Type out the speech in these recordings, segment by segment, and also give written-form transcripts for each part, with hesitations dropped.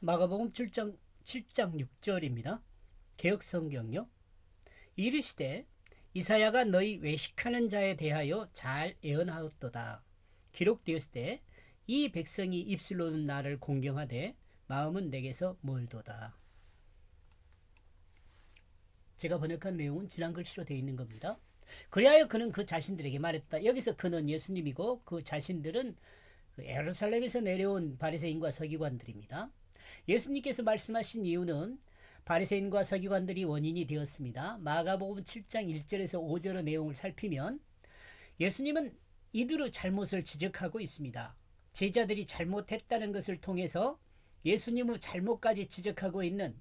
마가복음 7장 6절입니다. 개역성경요. 이르시되 이사야가 너희 외식하는 자에 대하여 잘 예언하였도다. 기록되었을 때 이 백성이 입술로는 나를 공경하되 마음은 내게서 멀도다. 제가 번역한 내용은 지난 글씨로 되어 있는 겁니다. 그리하여 그는 그 자신들에게 말했다. 여기서 그는 예수님이고 그 자신들은 예루살렘에서 내려온 바리새인과 서기관들입니다. 예수님께서 말씀하신 이유는 바리새인과 서기관들이 원인이 되었습니다. 마가복음 7장 1절에서 5절의 내용을 살피면 예수님은 이들의 잘못을 지적하고 있습니다. 제자들이 잘못했다는 것을 통해서 예수님의 잘못까지 지적하고 있는,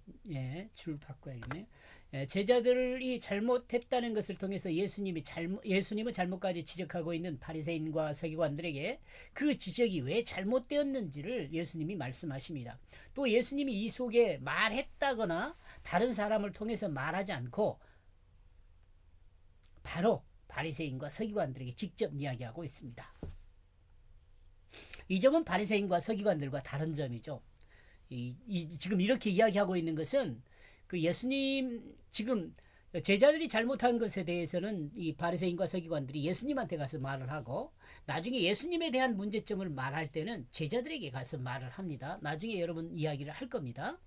줄 바꿔야겠네요. 제자들이 잘못했다는 것을 통해서 예수님의 잘못까지 지적하고 있는 바리새인과 서기관들에게 그 지적이 왜 잘못되었는지를 예수님이 말씀하십니다. 또 예수님이 이 속에 말했다거나 다른 사람을 통해서 말하지 않고 바로 바리새인과 서기관들에게 직접 이야기하고 있습니다. 이 점은 바리새인과 서기관들과 다른 점이죠. 지금 이렇게 이야기하고 있는 것은 그 예수님 지금 제자들이 잘못한 것에 대해서는 이 바리새인과 서기관들이 예수님한테 가서 말을 하고 나중에 예수님에 대한 문제점을 말할 때는 제자들에게 가서 말을 합니다. 나중에 여러분 이야기를 할 겁니다.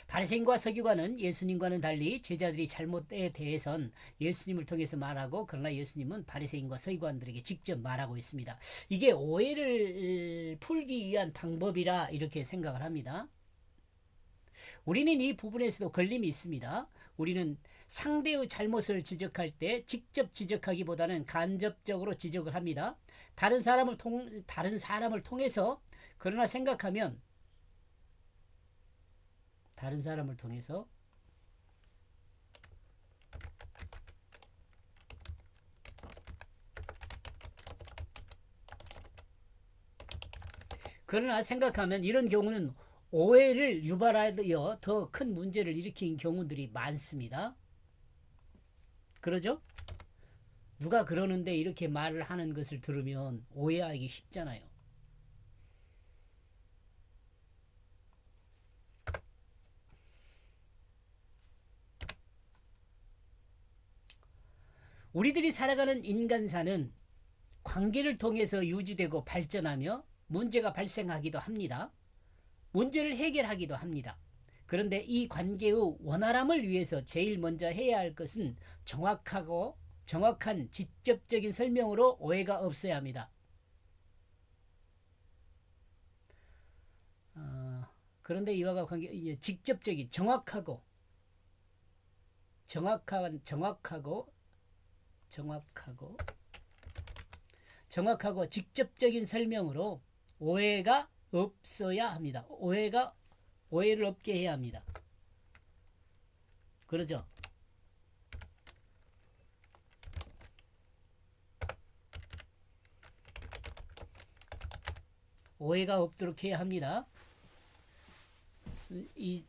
바리새인과 서기관은 예수님과는 달리 제자들이 잘못에 대해선 예수님을 통해서 말하고 그러나 예수님은 바리새인과 서기관들에게 직접 말하고 있습니다. 이게 오해를 풀기 위한 방법이라 이렇게 생각을 합니다. 우리는 이 부분에서도 걸림이 있습니다. 우리는 상대의 잘못을 지적할 때 직접 지적하기보다는 간접적으로 지적을 합니다. 다른 사람을 통해서 그러나 생각하면 다른 사람을 통해서 그러나 생각하면 이런 경우는 오해를 유발하여 더 큰 문제를 일으킨 경우들이 많습니다. 그러죠? 누가 그러는데 이렇게 말을 하는 것을 들으면 오해하기 쉽잖아요. 우리들이 살아가는 인간사는 관계를 통해서 유지되고 발전하며 문제가 발생하기도 합니다. 문제를 해결하기도 합니다. 그런데 이 관계의 원활함을 위해서 제일 먼저 해야 할 것은 정확한 직접적인 설명으로 오해가 없어야 합니다. 그런데 이와 관계 직접적인 정확하고 직접적인 설명으로 오해가 없어야 합니다. 오해를 없게 해야 합니다. 그러죠? 오해가 없도록 해야 합니다. 이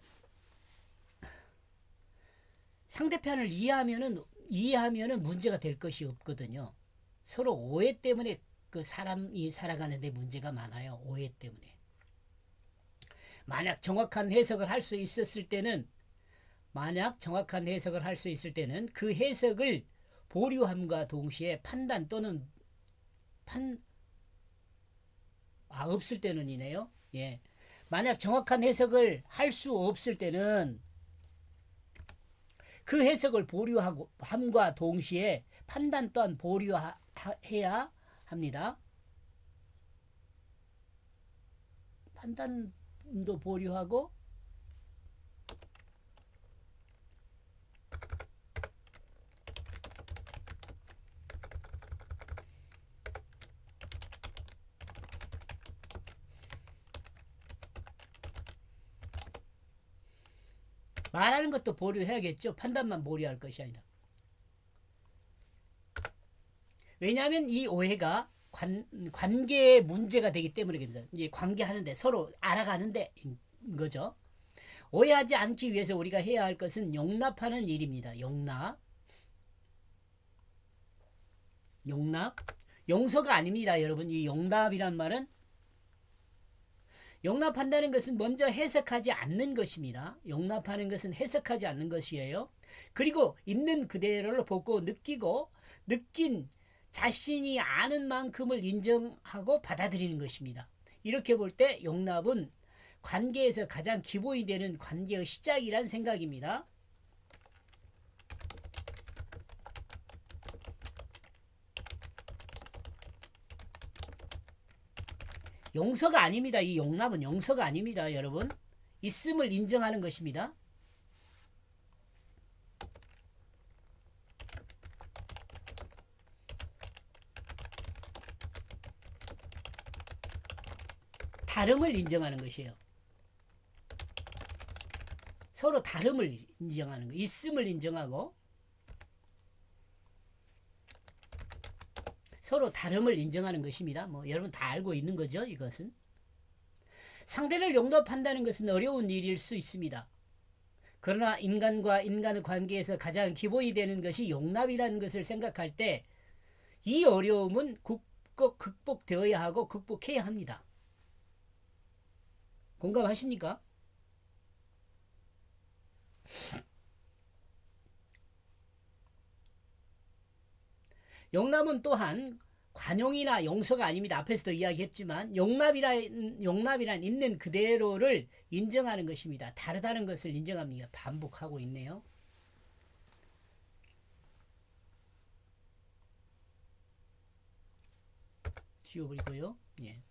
상대편을 이해하면은 문제가 될 것이 없거든요. 서로 오해 때문에 그 사람이 살아가는데 문제가 많아요. 오해 때문에. 만약 정확한 해석을 할 수 있을 때는 그 해석을 보류함과 동시에 판단 또는 없을 때는이네요. 만약 정확한 해석을 할 수 없을 때는 그 해석을 보류함과 동시에 판단 또한 보류해야 합니다. 판단도 보류하고 말하는 것도 보류해야겠죠. 판단만 보류할 것이 아니라. 왜냐하면 이 오해가 관계의 문제가 되기 때문에 이제 관계하는데 서로 알아가는데 거죠. 오해하지 않기 위해서 우리가 해야 할 것은 용납하는 일입니다. 용납. 용서가 아닙니다. 여러분, 이 용납이란 말은 용납한다는 것은 먼저 해석하지 않는 것입니다. 용납하는 것은 해석하지 않는 것이에요. 그리고 있는 그대로를 보고 느끼고 느낀 자신이 아는 만큼을 인정하고 받아들이는 것입니다. 이렇게 볼 때 용납은 관계에서 가장 기본이 되는 관계의 시작이란 생각입니다. 용서가 아닙니다. 이 용납은 용서가 아닙니다, 여러분. 있음을 인정하는 것입니다. 다름을 인정하는 것이에요. 서로 다름을 인정하는 거. 있음을 인정하고 서로 다름을 인정하는 것입니다. 뭐 여러분 다 알고 있는 거죠, 이것은. 상대를 용납한다는 것은 어려운 일일 수 있습니다. 그러나 인간과 인간의 관계에서 가장 기본이 되는 것이 용납이라는 것을 생각할 때 이 어려움은 극복되어야 하고 극복해야 합니다. 공감하십니까? 용납은 또한 관용이나 용서가 아닙니다. 앞에서도 이야기했지만 용납이란 있는 그대로를 인정하는 것입니다. 다르다는 것을 인정합니다. 반복하고 있네요. 지워버리고요. 예.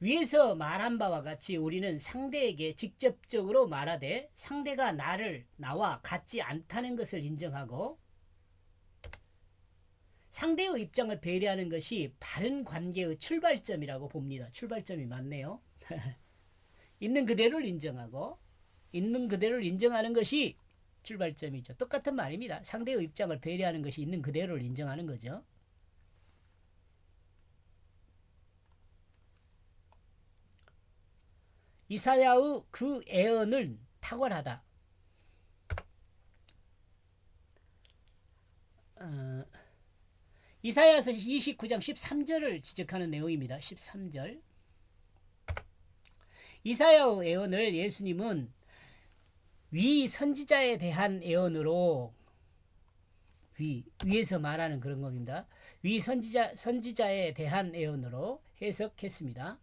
위에서 말한 바와 같이 우리는 상대에게 직접적으로 말하되 상대가 나와 같지 않다는 것을 인정하고 상대의 입장을 배려하는 것이 바른 관계의 출발점이라고 봅니다. 출발점이 맞네요. 있는 그대로를 인정하고 있는 그대로를 인정하는 것이 출발점이죠. 똑같은 말입니다. 상대의 입장을 배려하는 것이 있는 그대로를 인정하는 거죠. 이사야의 그 애언은 탁월하다. 이사야서 29장 13절을 지적하는 내용입니다. 13절. 이사야의 애언을 예수님은 위 선지자에 대한 애언으로 위에서 말하는 그런 겁니다. 위 선지자에 대한 애언으로 해석했습니다.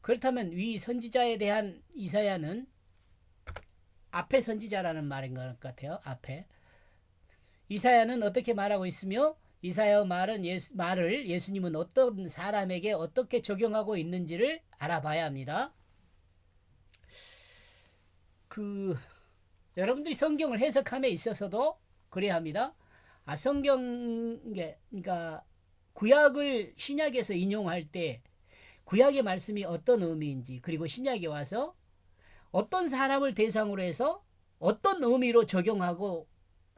그렇다면 위 선지자에 대한 이사야는 앞에 선지자라는 말인 것 같아요. 앞에. 이사야는 어떻게 말하고 있으며 이사야의 말을 예수님은 어떤 사람에게 어떻게 적용하고 있는지를 알아봐야 합니다. 여러분들이 성경을 해석함에 있어서도 그래야 합니다. 그러니까 구약을 신약에서 인용할 때 구약의 말씀이 어떤 의미인지 그리고 신약에 와서 어떤 사람을 대상으로 해서 어떤 의미로 적용하고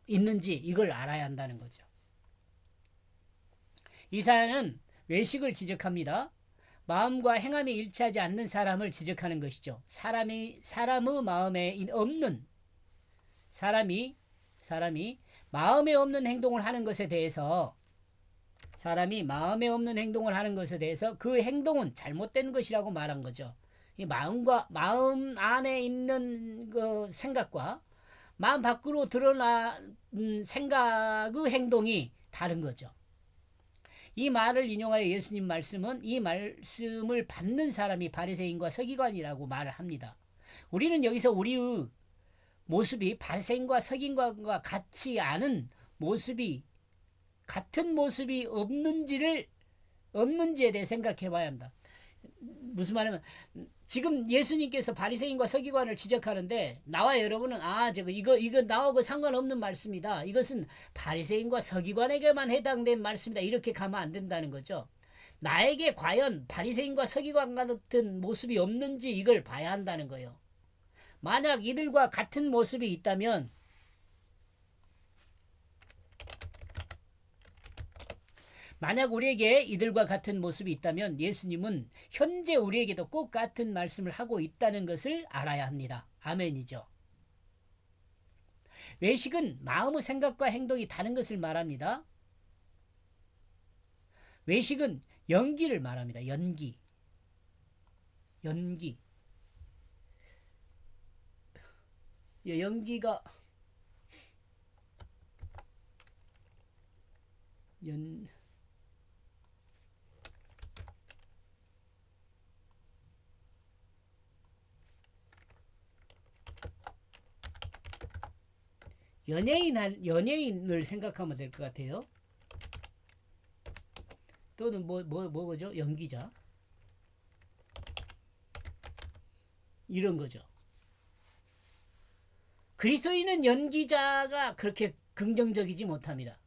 있는지 이걸 알아야 한다는 거죠. 이사야는 외식을 지적합니다. 마음과 행함이 일치하지 않는 사람을 지적하는 것이죠. 사람의 마음에 없는 사람이 마음에 없는 행동을 하는 것에 대해서 그 행동은 잘못된 것이라고 말한 거죠. 이 마음 안에 있는 그 생각과 마음 밖으로 드러난 생각의 행동이 다른 거죠. 이 말을 인용하여 예수님 말씀은 이 말씀을 받는 사람이 바리새인과 서기관이라고 말을 합니다. 우리는 여기서 우리의 모습이 바리새인과 서기관과 같지 않은 모습이 같은 모습이 없는지에 대해 생각해 봐야 한다. 무슨 말이냐면 지금 예수님께서 바리새인과 서기관을 지적하는데 나와 여러분은 이거 나하고 상관없는 말씀이다. 이것은 바리새인과 서기관에게만 해당된 말씀이다. 이렇게 가면 안 된다는 거죠. 나에게 과연 바리새인과 서기관 같은 모습이 없는지 이걸 봐야 한다는 거예요. 만약 이들과 같은 모습이 있다면 만약 우리에게 이들과 같은 모습이 있다면 예수님은 현재 우리에게도 꼭 같은 말씀을 하고 있다는 것을 알아야 합니다. 아멘이죠. 외식은 마음의 생각과 행동이 다른 것을 말합니다. 외식은 연기를 말합니다. 연기. 연기. 연기가 연 연예인을 생각하면 될 것 같아요. 또는 뭐죠? 연기자. 이런 거죠. 그리스도인은 연기자가 그렇게 긍정적이지 못합니다.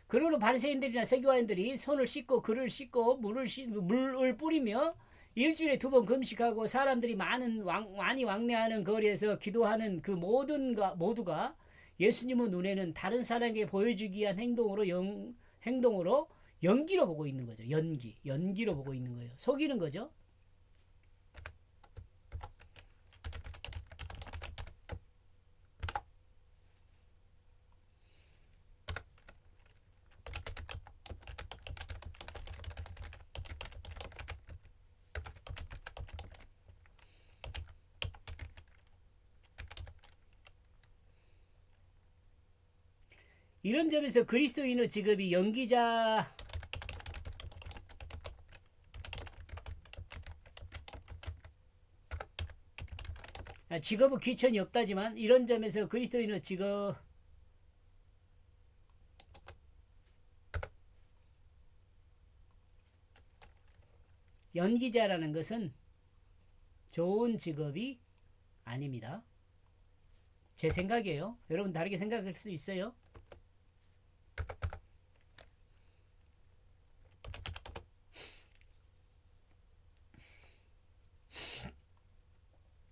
그러므로 바리새인들이나 세교와인들이 손을 씻고 글을 씻고 물을 뿌리며 일주일에 2번 금식하고 사람들이 많이 왕래하는 거리에서 기도하는 그 모두가 예수님의 눈에는 다른 사람에게 보여주기 위한 행동으로 연기로 보고 있는 거죠. 연기로 보고 있는 거예요. 속이는 거죠. 이런 점에서 그리스도인의 직업이 연기자 직업은 귀천이 없다지만 이런 점에서 그리스도인의 직업 연기자라는 것은 좋은 직업이 아닙니다. 제 생각이에요. 여러분 다르게 생각할 수 있어요.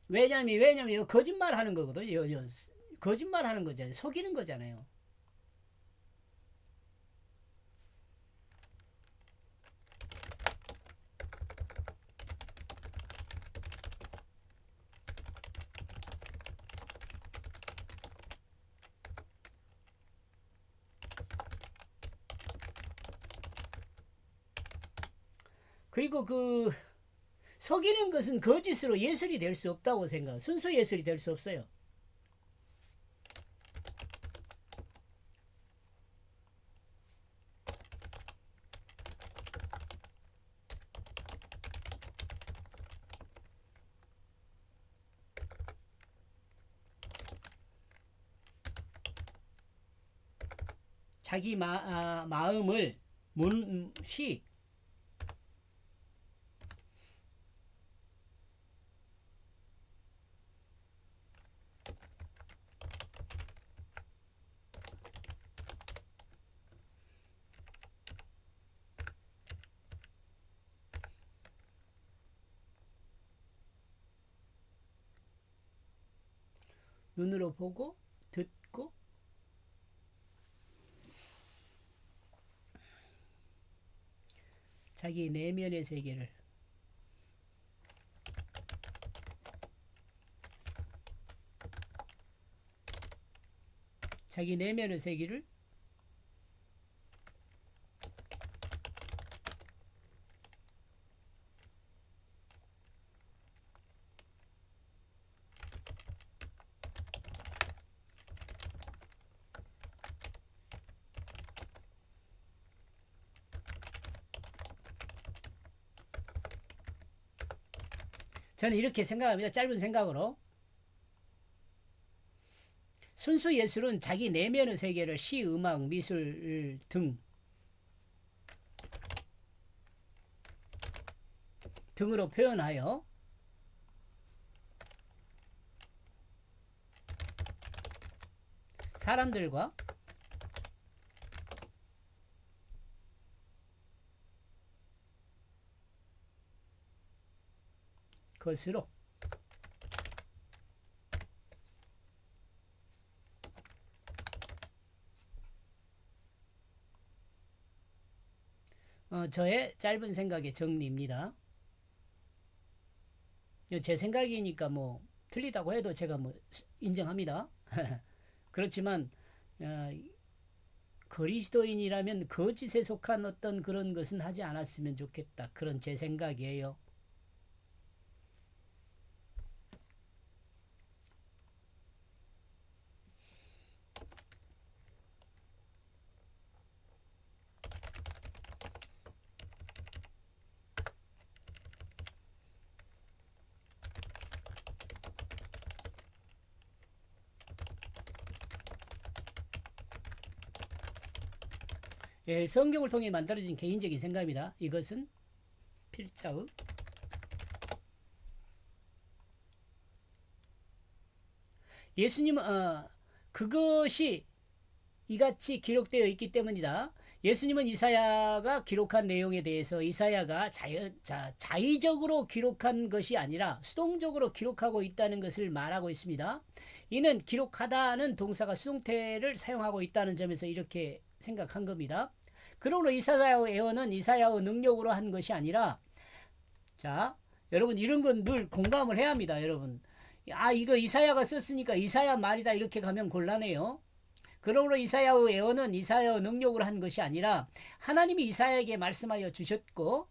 왜냐면 이거 거짓말 하는 거거든요. 거짓말 하는 거잖아요. 속이는 거잖아요. 그리고 그 속이는 것은 거짓으로 예술이 될 수 없다고 생각. 순수 예술이 될 수 없어요. 자기 마음을 시 눈으로 보고 듣고 자기 내면의 세계를 저는 이렇게 생각합니다. 짧은 생각으로. 순수 예술은 자기 내면의 세계를 시, 음악, 미술 등으로 표현하여 사람들과 것으로 저의 짧은 생각의 정리입니다. 제 생각이니까 뭐 틀리다고 해도 제가 뭐 인정합니다. 그렇지만 그리스도인이라면 거짓에 속한 어떤 그런 것은 하지 않았으면 좋겠다. 그런 제 생각이에요. 예, 성경을 통해 만들어진 개인적인 생각입니다. 이것은 필자의 예수님은 그것이 이같이 기록되어 있기 때문이다. 예수님은 이사야가 기록한 내용에 대해서 이사야가 자의적으로 기록한 것이 아니라 수동적으로 기록하고 있다는 것을 말하고 있습니다. 이는 기록하다는 동사가 수동태를 사용하고 있다는 점에서 이렇게 생각한 겁니다. 그러므로 이사야의 예언은 이사야의 능력으로 한 것이 아니라, 자, 여러분 이런 건 늘 공감을 해야 합니다. 여러분, 이거 이사야가 썼으니까 이사야 말이다 이렇게 가면 곤란해요. 그러므로 이사야의 예언은 이사야의 능력으로 한 것이 아니라 하나님이 이사야에게 말씀하여 주셨고,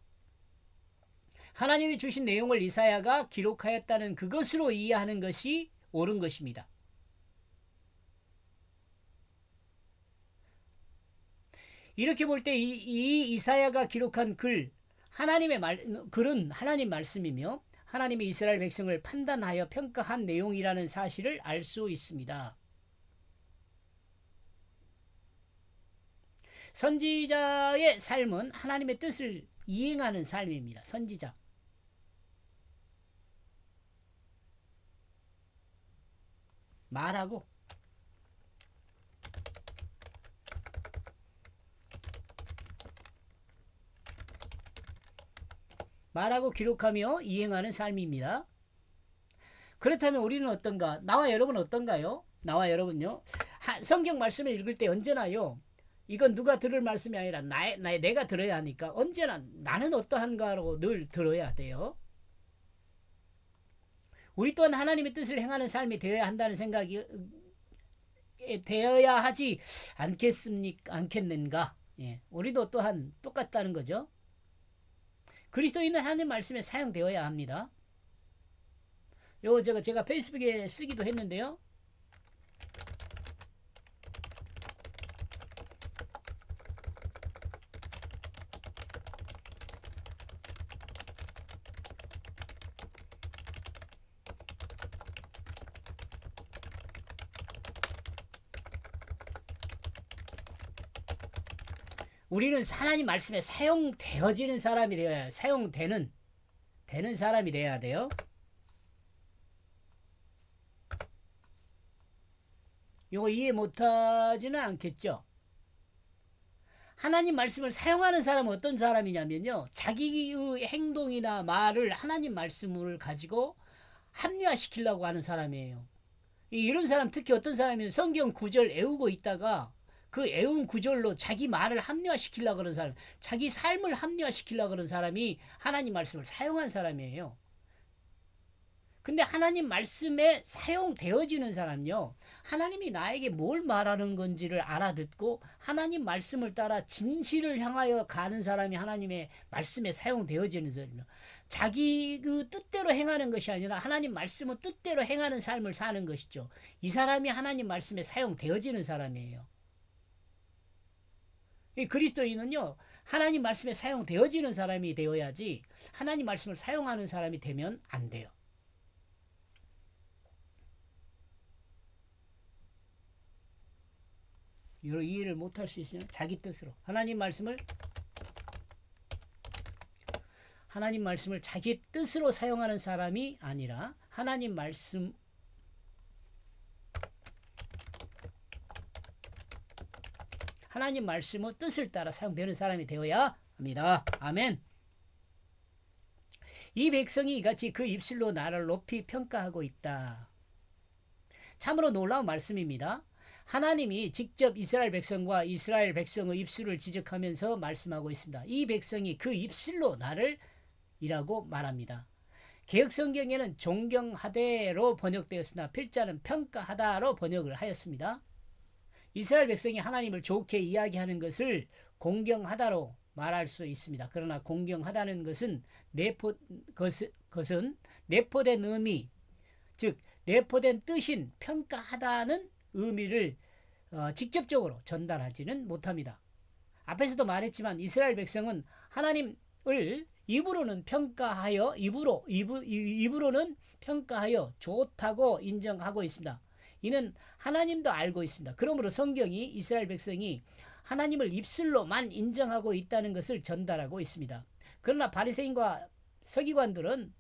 하나님이 주신 내용을 이사야가 기록하였다는 그것으로 이해하는 것이 옳은 것입니다. 이렇게 볼 때 이 이사야가 기록한 글은 하나님 말씀이며 하나님이 이스라엘 백성을 판단하여 평가한 내용이라는 사실을 알 수 있습니다. 선지자의 삶은 하나님의 뜻을 이행하는 삶입니다. 선지자. 말하고 기록하며 이행하는 삶입니다. 그렇다면 우리는 어떤가? 나와 여러분 어떤가요? 나와 여러분요. 성경 말씀을 읽을 때 언제나요. 이건 누가 들을 말씀이 아니라 내가 들어야 하니까 언제나 나는 어떠한가로 늘 들어야 돼요. 우리 또한 하나님의 뜻을 행하는 삶이 되어야 한다는 생각이 되어야 하지 않겠는가? 예, 우리도 또한 똑같다는 거죠. 그리스도인은 하나님 말씀에 사용되어야 합니다. 요거 제가 페이스북에 쓰기도 했는데요. 우리는 하나님 말씀에 사용되어지는 사람이 되어야 해요. 사용되는 사람이 되어야 돼요. 이거 이해 못하지는 않겠죠? 하나님 말씀을 사용하는 사람은 어떤 사람이냐면요. 자기의 행동이나 말을 하나님 말씀을 가지고 합리화시키려고 하는 사람이에요. 이런 사람, 특히 어떤 사람이면 성경 구절 애우고 있다가 그 애운 구절로 자기 말을 합리화시키려고 그러는 사람, 자기 삶을 합리화시키려고 그러는 사람이 하나님 말씀을 사용한 사람이에요. 근데 하나님 말씀에 사용되어지는 사람요, 하나님이 나에게 뭘 말하는 건지를 알아듣고 하나님 말씀을 따라 진실을 향하여 가는 사람이 하나님의 말씀에 사용되어지는 사람이요. 자기 그 뜻대로 행하는 것이 아니라 하나님 말씀을 뜻대로 행하는 삶을 사는 것이죠. 이 사람이 하나님 말씀에 사용되어지는 사람이에요. 이 그리스도인은요, 하나님 말씀에 사용되어지는 사람이 되어야지 하나님 말씀을 사용하는 사람이 되면 안 돼요. 이런 이해를 못할 수 있으면 자기 뜻으로 하나님 말씀을 자기 뜻으로 사용하는 사람이 아니라 하나님 말씀의 뜻을 따라 사용되는 사람이 되어야 합니다. 아멘. 이 백성이 이같이 그 입술로 나를 높이 평가하고 있다. 참으로 놀라운 말씀입니다. 하나님이 직접 이스라엘 백성과 이스라엘 백성의 입술을 지적하면서 말씀하고 있습니다. 이 백성이 그 입술로 나를 이라고 말합니다. 개역성경에는 존경하되로 번역되었으나 필자는 평가하다로 번역을 하였습니다. 이스라엘 백성이 하나님을 좋게 이야기하는 것을 공경하다로 말할 수 있습니다. 그러나 공경하다는 것은 것은 내포된 의미, 즉 내포된 뜻인 평가하다는 의미를 직접적으로 전달하지는 못합니다. 앞에서도 말했지만 이스라엘 백성은 하나님을 입으로는 평가하여 좋다고 인정하고 있습니다. 이는 하나님도 알고 있습니다. 그러므로 성경이 이스라엘 백성이 하나님을 입술로만 인정하고 있다는 것을 전달하고 있습니다. 그러나 바리새인과 서기관들은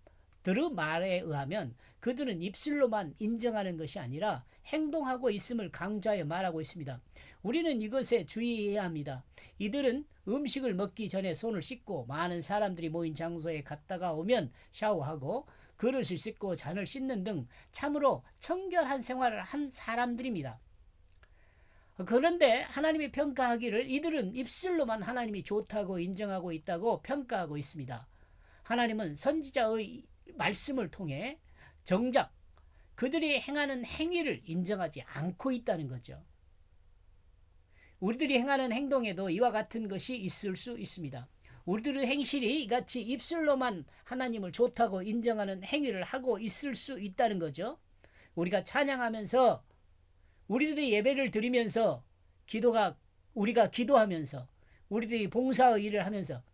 들의 말에 의하면 그들은 입술로만 인정하는 것이 아니라 행동하고 있음을 강조하여 말하고 있습니다. 우리는 이것에 주의해야 합니다. 이들은 음식을 먹기 전에 손을 씻고 많은 사람들이 모인 장소에 갔다가 오면 샤워하고 그릇을 씻고 잔을 씻는 등 참으로 청결한 생활을 한 사람들입니다. 그런데 하나님이 평가하기를 이들은 입술로만 하나님이 좋다고 인정하고 있다고 평가하고 있습니다. 하나님은 선지자의 말씀을 통해 정작 그들이 행하는 행위를 인정하지 않고 있다는 거죠. 우리들이 행하는 행동에도 이와 같은 것이 있을 수 있습니다. 우리들의 행실이 이같이 입술로만 하나님을 좋다고 인정하는 행위를 하고 있을 수 있다는 거죠. 우리가 찬양하면서 우리들이 예배를 드리면서 우리가 기도하면서 우리들이 봉사의 일을 하면서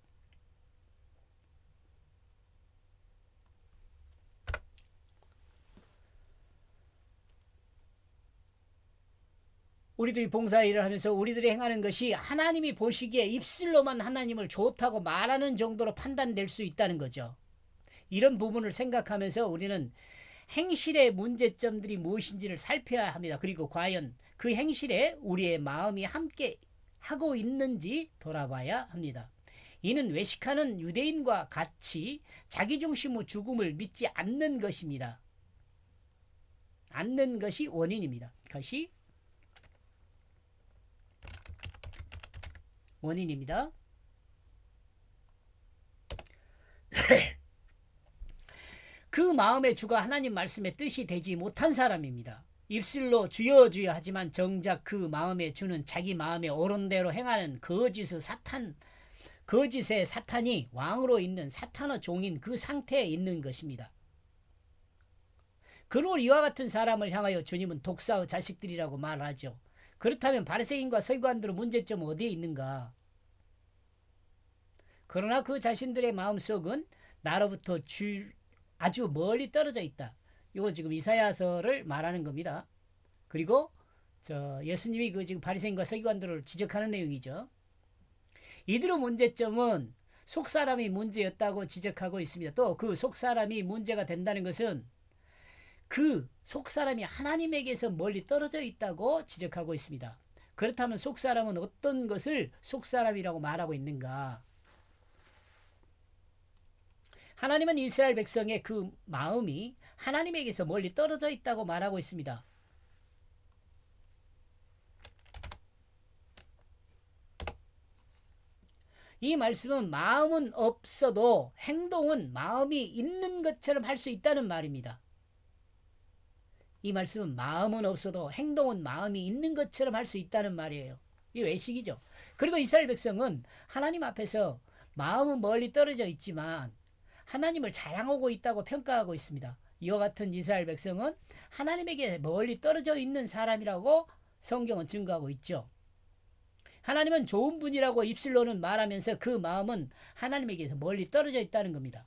우리들이 봉사 일을 하면서 우리들이 행하는 것이 하나님이 보시기에 입술로만 하나님을 좋다고 말하는 정도로 판단될 수 있다는 거죠. 이런 부분을 생각하면서 우리는 행실의 문제점들이 무엇인지를 살펴야 합니다. 그리고 과연 그 행실에 우리의 마음이 함께 하고 있는지 돌아봐야 합니다. 이는 외식하는 유대인과 같이 자기중심의 죽음을 믿지 않는 것입니다. 않는 것이 원인입니다. 그것이 원인입니다. 그 마음의 주가 하나님 말씀의 뜻이 되지 못한 사람입니다. 입술로 주여 주여 하지만 정작 그 마음의 주는 자기 마음의 옳은 대로 행하는 거짓의 사탄이 왕으로 있는 사탄의 종인 그 상태에 있는 것입니다. 그로 이와 같은 사람을 향하여 주님은 독사의 자식들이라고 말하죠. 그렇다면 바리새인과 서기관들의 문제점은 어디에 있는가? 그러나 그 자신들의 마음속은 나로부터 아주 멀리 떨어져 있다. 이거 지금 이사야서를 말하는 겁니다. 그리고 예수님이 지금 바리새인과 서기관들을 지적하는 내용이죠. 이들의 문제점은 속사람이 문제였다고 지적하고 있습니다. 또 그 속사람이 문제가 된다는 것은 그 속사람이 하나님에게서 멀리 떨어져 있다고 지적하고 있습니다. 그렇다면 속사람은 어떤 것을 속사람이라고 말하고 있는가? 하나님은 이스라엘 백성의 그 마음이 하나님에게서 멀리 떨어져 있다고 말하고 있습니다. 이 말씀은 마음은 없어도 행동은 마음이 있는 것처럼 할 수 있다는 말입니다. 이 말씀은 마음은 없어도 행동은 마음이 있는 것처럼 할 수 있다는 말이에요. 이 외식이죠. 그리고 이스라엘 백성은 하나님 앞에서 마음은 멀리 떨어져 있지만 하나님을 자랑하고 있다고 평가하고 있습니다. 이와 같은 이스라엘 백성은 하나님에게 멀리 떨어져 있는 사람이라고 성경은 증거하고 있죠. 하나님은 좋은 분이라고 입술로는 말하면서 그 마음은 하나님에게서 멀리 떨어져 있다는 겁니다.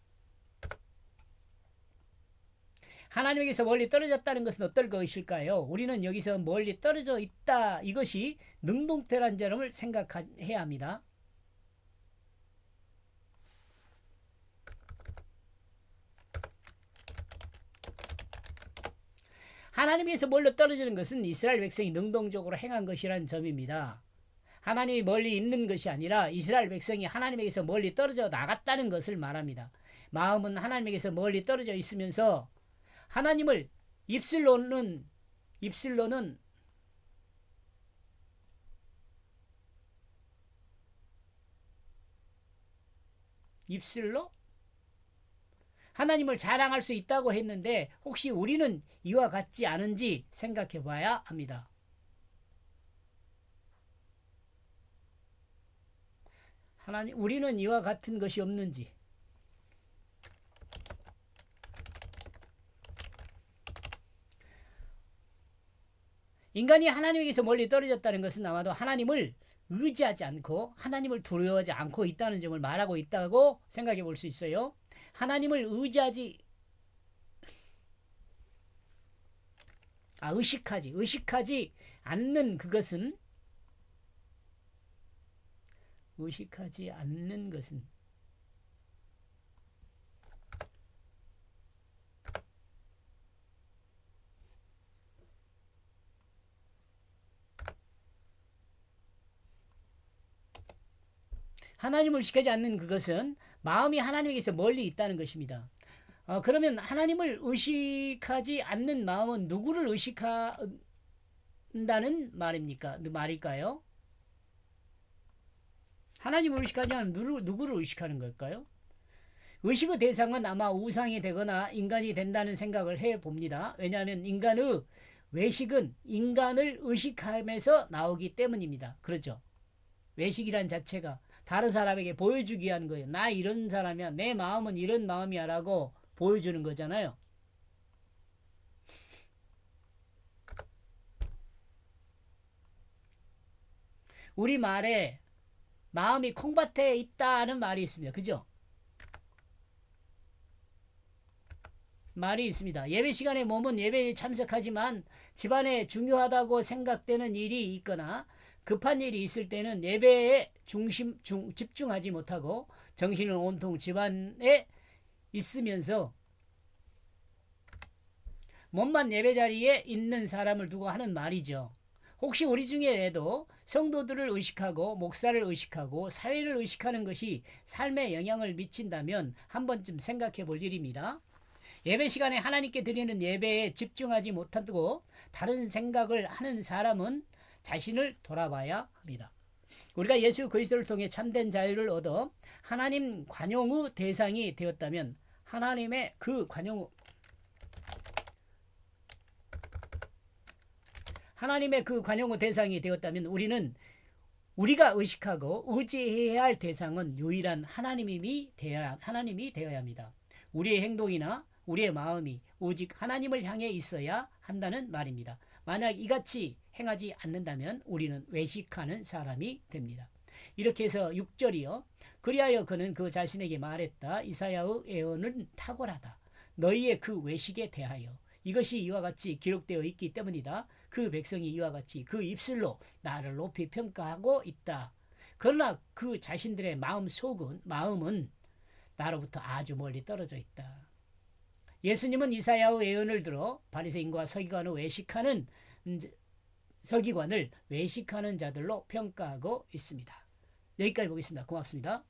하나님에게서 멀리 떨어졌다는 것은 어떨 것일까요? 우리는 여기서 멀리 떨어져 있다. 이것이 능동태라는 점을 생각해야 합니다. 하나님에게서 멀리 떨어지는 것은 이스라엘 백성이 능동적으로 행한 것이라는 점입니다. 하나님이 멀리 있는 것이 아니라 이스라엘 백성이 하나님에게서 멀리 떨어져 나갔다는 것을 말합니다. 마음은 하나님에게서 멀리 떨어져 있으면서 하나님을 입술로는 입술로 하나님을 자랑할 수 있다고 했는데 혹시 우리는 이와 같지 않은지 생각해 봐야 합니다. 하나님, 우리는 이와 같은 것이 없는지. 인간이 하나님에게서 멀리 떨어졌다는 것은 아마도 하나님을 의지하지 않고 하나님을 두려워하지 않고 있다는 점을 말하고 있다고 생각해 볼 수 있어요. 하나님을 의식하지 않는 그것은 하나님을 의식하지 않는 그것은 마음이 하나님에게서 멀리 있다는 것입니다. 그러면 하나님을 의식하지 않는 마음은 누구를 의식한다는 말일까요? 하나님을 의식하지 않으면 누구를 의식하는 걸까요? 의식의 대상은 아마 우상이 되거나 인간이 된다는 생각을 해봅니다. 왜냐하면 인간의 외식은 인간을 의식하면서 나오기 때문입니다. 그렇죠? 외식이란 자체가 다른 사람에게 보여주기 위한 거예요. 나 이런 사람이야. 내 마음은 이런 마음이야 라고 보여주는 거잖아요. 우리 말에 마음이 콩밭에 있다는 말이 있습니다. 그죠? 말이 있습니다. 예배 시간에 몸은 예배에 참석하지만 집안에 중요하다고 생각되는 일이 있거나 급한 일이 있을 때는 예배에 집중하지 못하고 정신은 온통 집안에 있으면서 몸만 예배 자리에 있는 사람을 두고 하는 말이죠. 혹시 우리 중에도 성도들을 의식하고 목사를 의식하고 사회를 의식하는 것이 삶에 영향을 미친다면 한 번쯤 생각해 볼 일입니다. 예배 시간에 하나님께 드리는 예배에 집중하지 못하고 다른 생각을 하는 사람은 자신을 돌아봐야 합니다. 우리가 예수 그리스도를 통해 참된 자유를 얻어 하나님 관용의 대상이 되었다면 하나님의 그 관용의 대상이 되었다면 우리가 의식하고 의지해야 할 대상은 유일한 하나님이 되어야 합니다. 우리의 행동이나 우리의 마음이 오직 하나님을 향해 있어야 한다는 말입니다. 만약 이같이 행하지 않는다면 우리는 외식하는 사람이 됩니다. 이렇게 해서 6절이요. 그리하여 그는 그 자신에게 말했다. 이사야의 예언은 탁월하다. 너희의 그 외식에 대하여. 이것이 이와 같이 기록되어 있기 때문이다. 그 백성이 이와 같이 그 입술로 나를 높이 평가하고 있다. 그러나 그 자신들의 마음은 나로부터 아주 멀리 떨어져 있다. 예수님은 이사야의 예언을 들어 바리새인과 서기관을 외식하는 자들로 평가하고 있습니다. 여기까지 보겠습니다. 고맙습니다.